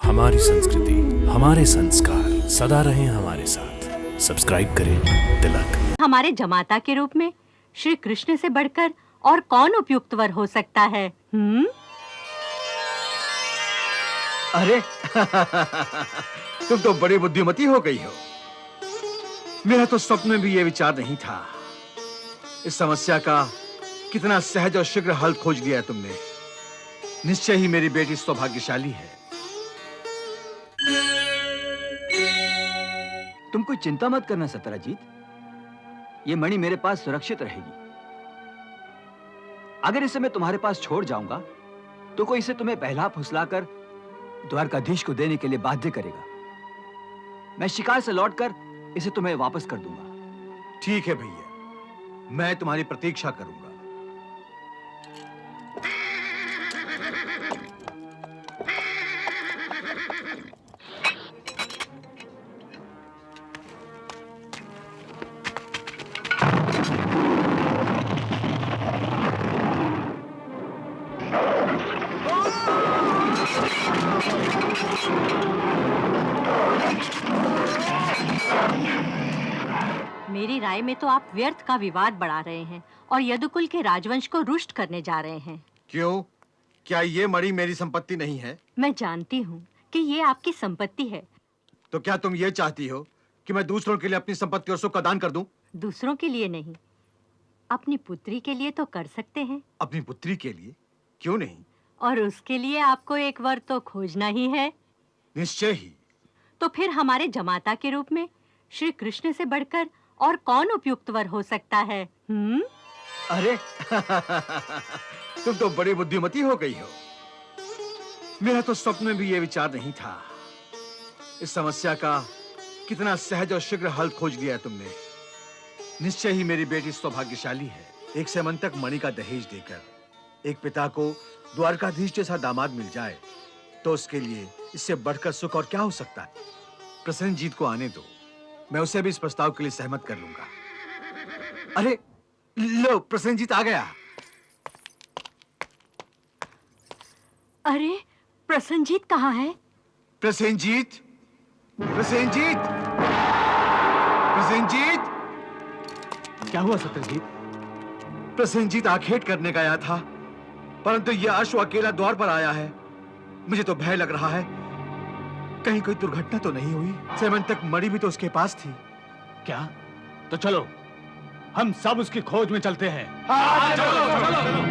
हमारी संस्कृति, हमारे संस्कार सदा रहें हमारे साथ। सब्सक्राइब करें तिलक। हमारे जमाता के रूप में श्री कृष्ण से बढ़कर और कौन उपयुक्त वर हो सकता है? अरे तुम तो बड़ी बुद्धिमती हो गई हो। मेरा तो स्वप्न में भी ये विचार नहीं था। इस समस्या का कितना सहज और शीघ्र हल खोज लिया तुमने। निश्चय ही मेरी बेटी सौभाग्यशाली है। तुम कोई चिंता मत करना सत्यजीत, ये मणि मेरे पास सुरक्षित रहेगी। अगर इसे मैं तुम्हारे पास छोड़ जाऊंगा तो कोई इसे तुम्हें बहला फुसलाकर द्वारकाधीश को देने के लिए बाध्य करेगा। मैं शिकार से लौटकर इसे तुम्हें वापस कर दूंगा। ठीक है भैया, मैं तुम्हारी प्रतीक्षा करूंगा। मेरी राय में तो आप व्यर्थ का विवाद बढ़ा रहे हैं और यदुकुल के राजवंश को रुष्ट करने जा रहे हैं। क्यों? क्या ये मणि मेरी संपत्ति नहीं है? मैं जानती हूँ कि ये आपकी संपत्ति है। तो क्या तुम ये चाहती हो कि मैं दूसरों के लिए अपनी संपत्ति और सुख का दान कर दूं? दूसरों के लिए नहीं, अपनी पुत्री के लिए तो कर सकते हैं। अपनी पुत्री के लिए? क्यों नहीं? और उसके लिए आपको एक वर तो खोजना ही है। निश्चय ही। तो फिर हमारे जमाता के रूप में श्री कृष्ण से बढ़कर और कौन उपयुक्त वर हो सकता है? अरे तुम तो बड़ी बुद्धिमती हो गई हो। मेरा तो स्वप्न में भी ये विचार नहीं था। इस समस्या का कितना सहज और शीघ्र हल खोज लिया तुमने। निश्चय ही मेरी बेटी सौभाग्यशाली है। एक सेमंतक मणि का दहेज देकर एक पिता को द्वारकाधीश जैसा दामाद मिल जाए तो उसके लिए इससे बढ़कर सुख और क्या हो सकता है। प्रसन्नजीत को आने दो, मैं उसे भी इस प्रस्ताव के लिए सहमत कर लूंगा। अरे लो, प्रसन्नजीत आ गया। अरे प्रसन्नजीत कहाँ है? प्रसेनजीत, प्रसेनजीत, प्रसेनजीत! क्या हुआ सत्यजीत? प्रसेनजीत आखेट करने गया था, परंतु यह अश्व अकेला द्वार पर आया है। मुझे तो भय लग रहा है, कहीं कोई दुर्घटना तो नहीं हुई। सेमंतक मणि भी तो उसके पास थी। क्या? तो चलो, हम सब उसकी खोज में चलते हैं। चलो।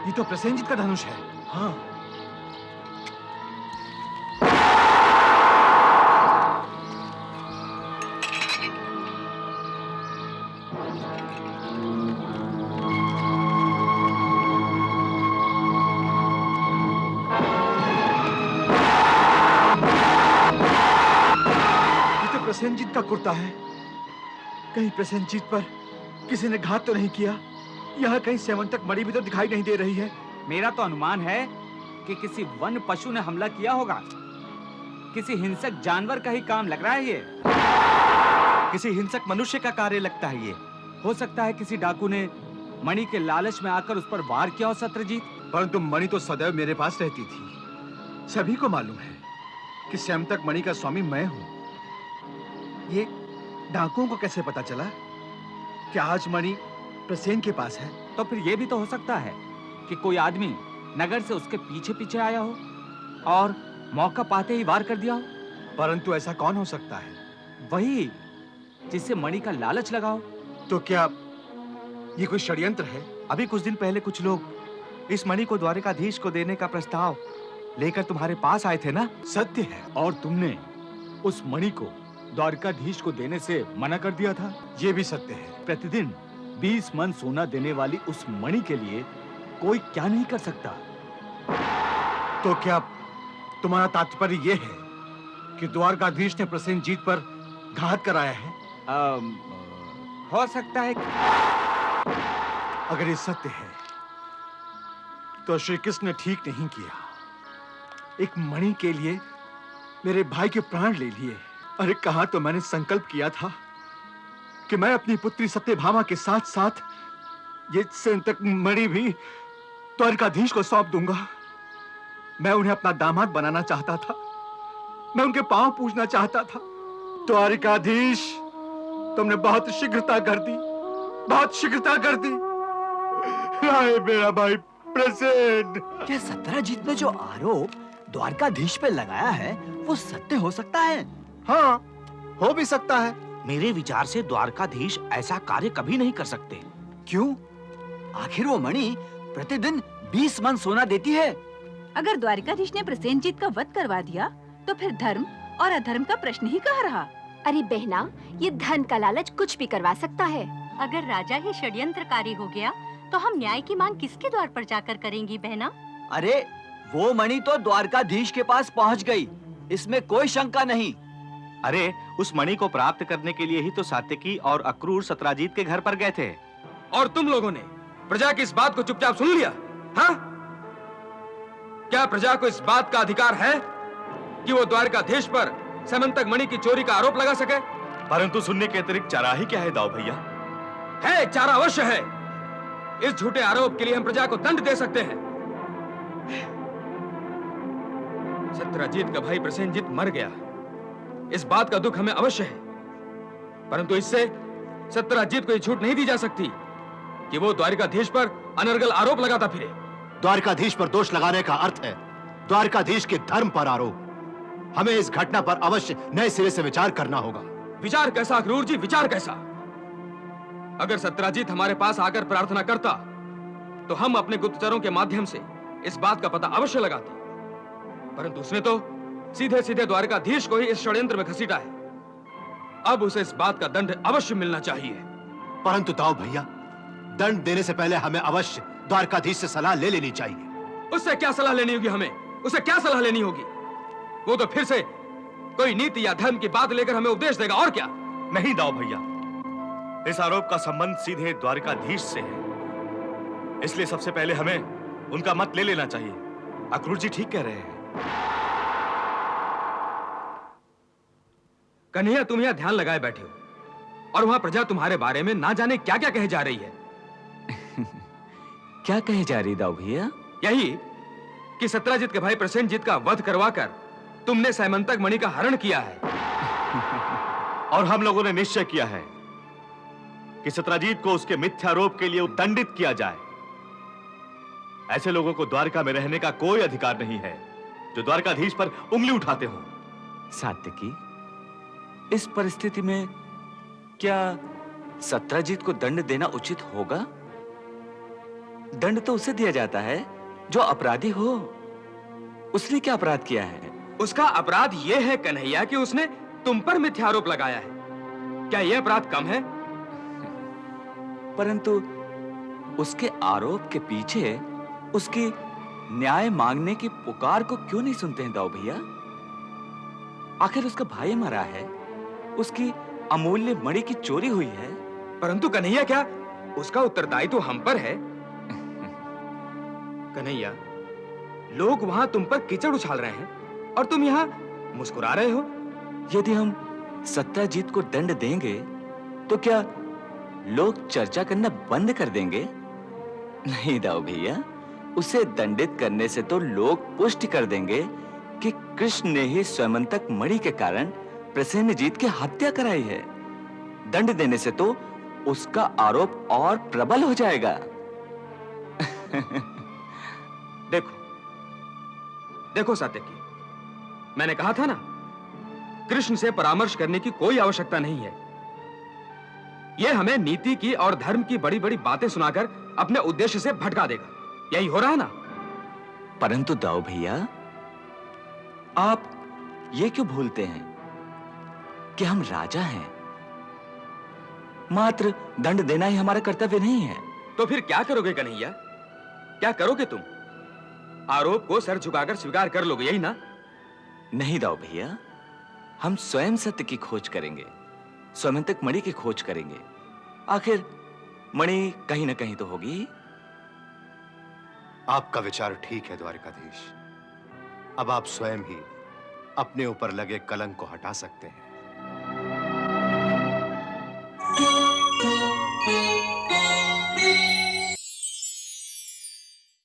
ये तो प्रसेनजीत का धनुष है। हाँ। ये तो प्रसेनजीत का कुर्ता है। कहीं प्रसेनजीत पर किसी ने घात तो नहीं किया? यहाँ कहीं सेमंतक मणि भी तो दिखाई नहीं दे रही है। मेरा तो अनुमान है कि किसी वन पशु ने हमला किया होगा। किसी हिंसक जानवर का ही काम लग रहा है ये। किसी हिंसक मनुष्य का कार्य लगता है ये। हो सकता है किसी डाकू ने मणि के लालच में आकर उस पर वार किया हो सत्यजीत। परंतु मणि तो सदैव मेरे पास रहती थी। सभी को मालूम है कि सेमंतक मणि का स्वामी मैं हूँ। ये डाकुओं को कैसे पता चला कि आज मणि प्रसेन के पास है? तो फिर यह भी तो हो सकता है कि कोई आदमी नगर से उसके पीछे पीछे आया हो और मौका पाते ही वार कर दिया हो। परंतु ऐसा कौन हो सकता है? वही जिससे मणि का लालच लगा हो। तो क्या ये कोई षड्यंत्र है? अभी कुछ दिन पहले कुछ लोग इस मणि को द्वारकाधीश को देने का प्रस्ताव लेकर तुम्हारे पास आए थे ना? सत्य है। और तुमने उस मणि को द्वारकाधीश को देने से मना कर दिया था। ये भी सत्य है। प्रतिदिन 20 मन सोना देने वाली उस मणि के लिए कोई क्या नहीं कर सकता। तो क्या तुम्हारा तात्पर्य यह है कि द्वारकाधीश ने प्रसेनजीत पर घात कराया है? हो सकता है। अगर ये सत्य है तो श्री कृष्ण ने ठीक नहीं किया। एक मणि के लिए मेरे भाई के प्राण ले लिए। अरे कहा तो मैंने संकल्प किया था कि मैं अपनी पुत्री सत्यभामा के साथ साथ ये स्यंतक मणि भी द्वारकाधीश को सौंप दूंगा। मैं उन्हें अपना दामाद बनाना चाहता था, मैं उनके पांव पूजना चाहता था। द्वारकाधीश, तुमने बहुत शीघ्रता कर दी, बहुत शीघ्रता कर दी। हाय मेरा भाई प्रसेन। क्या सत्यजीत ने जो आरोप द्वारकाधीश पे लगाया है वो सत्य हो सकता है? हाँ, हो भी सकता है। मेरे विचार से द्वारकाधीश ऐसा कार्य कभी नहीं कर सकते। क्यों? आखिर वो मणि प्रतिदिन 20 मन सोना देती है। अगर द्वारकाधीश ने प्रसेनजीत का वध करवा दिया तो फिर धर्म और अधर्म का प्रश्न ही कहाँ रहा? अरे बहना, ये धन का लालच कुछ भी करवा सकता है। अगर राजा ही षड्यंत्रकारी हो गया तो हम न्याय की मांग किसके द्वार पर जाकर करेंगी बहना? अरे वो मणि तो द्वारकाधीश के पास पहुंच गई, इसमें कोई शंका नहीं। अरे उस मणि को प्राप्त करने के लिए ही तो सात्यकी और अक्रूर सत्राजीत के घर पर गए थे। और तुम लोगों ने प्रजा की इस बात को चुपचाप सुन लिया? हाँ? क्या प्रजा को इस बात का अधिकार है कि वो द्वारकाधीश पर समंतक मणि की चोरी का आरोप लगा सके? परंतु सुनने के अतिरिक्त चारा ही क्या है दाऊ भैया? है, चारा अवश्य है। इस झूठे आरोप के लिए हम प्रजा को दंड दे सकते हैं। सत्यजीत का भाई प्रसेनजीत मर गया, इस बात का दुख हमें अवश्य है, परंतु इससे सत्यजीत को यह छूट नहीं दी जा सकती कि वो द्वारकाधीश पर अनर्गल आरोप लगाता फिरे। द्वारकाधीश पर दोष लगाने का अर्थ है द्वारकाधीश के धर्म पर आरोप। हमें इस घटना पर अवश्य नए सिरे से विचार करना होगा। विचार कैसा अक्रूर जी, विचार कैसा? अगर सत्यजीत हमारे पास आकर प्रार्थना करता तो हम अपने गुप्तचरों के माध्यम से इस बात का पता अवश्य लगाते, परंतु उसने तो सीधे सीधे द्वारकाधीश को ही इस षड्यंत्र में घसीटा है। अब उसे इस बात का दंड अवश्य मिलना चाहिए। परंतु दाऊ भैया, दंड देने से पहले हमें अवश्य द्वारकाधीश से सलाह ले लेनी चाहिए। उससे क्या सलाह लेनी होगी हमें? उसे क्या सलाह लेनी होगी? वो तो फिर से कोई नीति या धर्म की बात लेकर हमें उपदेश देगा, और क्या? नहीं दाऊ भैया, इस आरोप का संबंध सीधे द्वारकाधीश से है, इसलिए सबसे पहले हमें उनका मत ले लेना चाहिए। अक्रूर जी ठीक कह रहे हैं। कन्हैया, तुम यहां ध्यान लगाए बैठे हो और वहां प्रजा तुम्हारे बारे में ना जाने क्या क्या कहे जा रही है। क्या कहे जा रही दाऊ भैया? यही कि सत्यजीत के भाई प्रसेनजीत का वध करवाकर तुमने सैमंतक मणि का हरण किया है। और हम लोगों ने निश्चय किया है कि सत्यजीत को उसके मिथ्यारोप के लिए दंडित किया जाए। ऐसे लोगों को द्वारका में रहने का कोई अधिकार नहीं है जो द्वारकाधीश पर उंगली उठाते हो। सात्यकी, इस परिस्थिति में क्या सत्यजीत को दंड देना उचित होगा? दंड तो उसे दिया जाता है जो अपराधी हो। उसने क्या अपराध किया है? उसका अपराध यह है कन्हैया कि उसने तुम पर मिथ्यारोप लगाया है। क्या यह अपराध कम है? परंतु उसके आरोप के पीछे उसकी न्याय मांगने की पुकार को क्यों नहीं सुनते हैं दाऊ भैया? आखिर उसका भाई मरा है, उसकी अमूल्य मणि की चोरी हुई है। परंतु कन्हैया, क्या उसका उत्तरदायित्व हम पर है? कन्हैया, लोग वहां तुम पर कीचड़ उछाल रहे हैं और तुम यहां मुस्कुरा रहे हो। यदि हम सत्यजीत को दंड देंगे तो क्या लोग चर्चा करना बंद कर देंगे? नहीं दाऊ भैया, उसे दंडित करने से तो लोग पुष्टि कर देंगे कि कृष्ण ने ही स्वयंतक मणि के कारण प्रसेनजीत की हत्या कराई है। दंड देने से तो उसका आरोप और प्रबल हो जाएगा। देखो सात्यकी, मैंने कहा था ना, कृष्ण से परामर्श करने की कोई आवश्यकता नहीं है। यह हमें नीति की और धर्म की बड़ी बड़ी बातें सुनाकर अपने उद्देश्य से भटका देगा। यही हो रहा है ना? परंतु दाऊ भैया, आप ये क्यों भूलते हैं कि हम राजा हैं? मात्र दंड देना ही हमारा कर्तव्य नहीं है। तो फिर क्या करोगे कन्हैया? क्या करोगे तुम? आरोप को सर झुकाकर स्वीकार कर लोगे, यही ना? नहीं दाऊ भैया, हम स्वयं सत्य की खोज करेंगे, स्वयंतक मणि की खोज करेंगे। आखिर मणि कहीं ना कहीं तो होगी। आपका विचार ठीक है द्वारकाधीश। अब आप स्वयं ही अपने ऊपर लगे कलंक को हटा सकते हैं।